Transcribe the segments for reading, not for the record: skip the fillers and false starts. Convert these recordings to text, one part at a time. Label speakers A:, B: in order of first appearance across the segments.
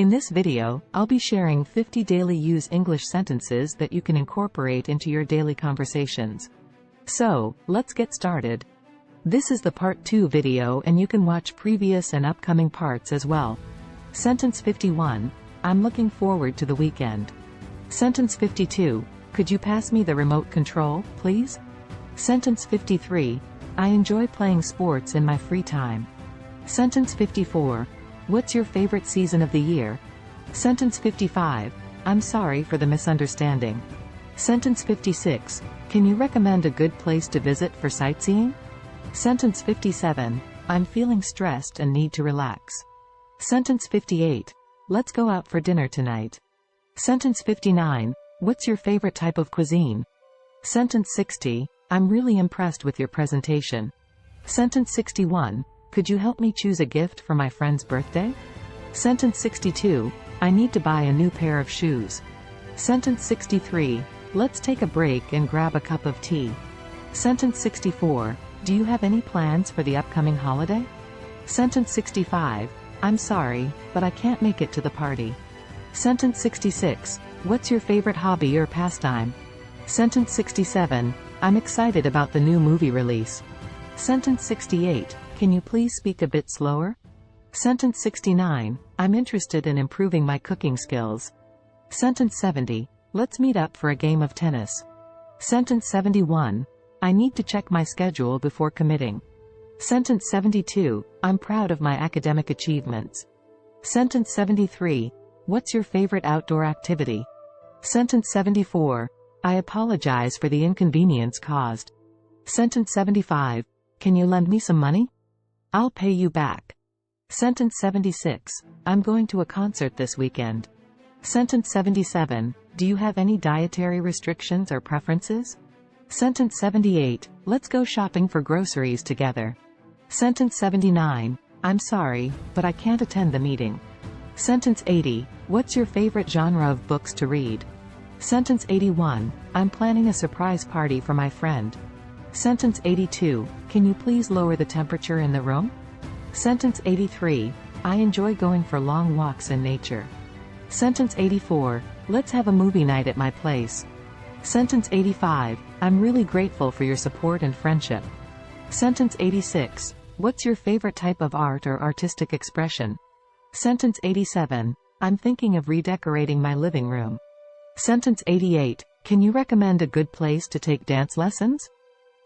A: In this video, I'll be sharing 50 daily use English sentences that you can incorporate into your daily conversations. So, let's get started. This is the part 2 video and you can watch previous and upcoming parts as well. Sentence 51, I'm looking forward to the weekend. Sentence 52, could you pass me the remote control, please? Sentence 53, I enjoy playing sports in my free time. Sentence 54, what's your favorite season of the year? Sentence 55, I'm sorry for the misunderstanding. Sentence 56, can you recommend a good place to visit for sightseeing? Sentence 57, I'm feeling stressed and need to relax. Sentence 58, let's go out for dinner tonight. Sentence 59, what's your favorite type of cuisine? Sentence 60, I'm really impressed with your presentation. Sentence 61, could you help me choose a gift for my friend's birthday? Sentence 62, I need to buy a new pair of shoes. Sentence 63, let's take a break and grab a cup of tea. Sentence 64, do you have any plans for the upcoming holiday? Sentence 65, I'm sorry, but I can't make it to the party. Sentence 66, what's your favorite hobby or pastime? Sentence 67, I'm excited about the new movie release. Sentence 68, can you please speak a bit slower? Sentence 69, I'm interested in improving my cooking skills. Sentence 70, let's meet up for a game of tennis. Sentence 71, I need to check my schedule before committing. Sentence 72, I'm proud of my academic achievements. Sentence 73, what's your favorite outdoor activity? Sentence 74, I apologize for the inconvenience caused. Sentence 75, can you lend me some money? I'll pay you back. Sentence 76, I'm going to a concert this weekend. Sentence 77, do you have any dietary restrictions or preferences? Sentence 78, let's go shopping for groceries together. Sentence 79, I'm sorry, but I can't attend the meeting. Sentence 80, what's your favorite genre of books to read? Sentence 81, I'm planning a surprise party for my friend. Sentence 82, can you please lower the temperature in the room? Sentence 83, I enjoy going for long walks in nature. Sentence 84, let's have a movie night at my place. Sentence 85, I'm really grateful for your support and friendship. Sentence 86, what's your favorite type of art or artistic expression? Sentence 87, I'm thinking of redecorating my living room. Sentence 88, can you recommend a good place to take dance lessons?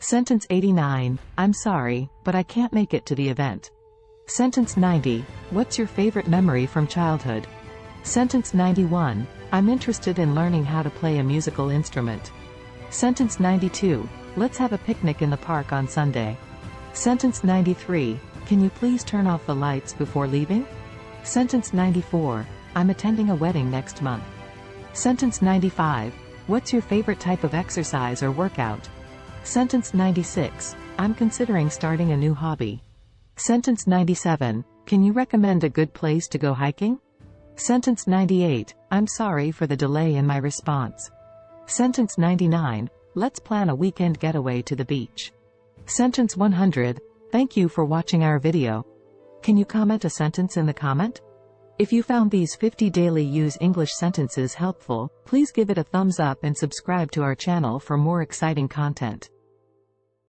A: Sentence 89, I'm sorry, but I can't make it to the event. Sentence 90, what's your favorite memory from childhood? Sentence 91, I'm interested in learning how to play a musical instrument. Sentence 92, let's have a picnic in the park on Sunday. Sentence 93, can you please turn off the lights before leaving? Sentence 94, I'm attending a wedding next month. Sentence 95, what's your favorite type of exercise or workout? Sentence 96, I'm considering starting a new hobby. Sentence 97, can you recommend a good place to go hiking? Sentence 98, I'm sorry for the delay in my response. Sentence 99, let's plan a weekend getaway to the beach. Sentence 100, thank you for watching our video. Can you comment a sentence in the comment? If you found these 50 daily use English sentences helpful, please give it a thumbs up and subscribe to our channel for more exciting content.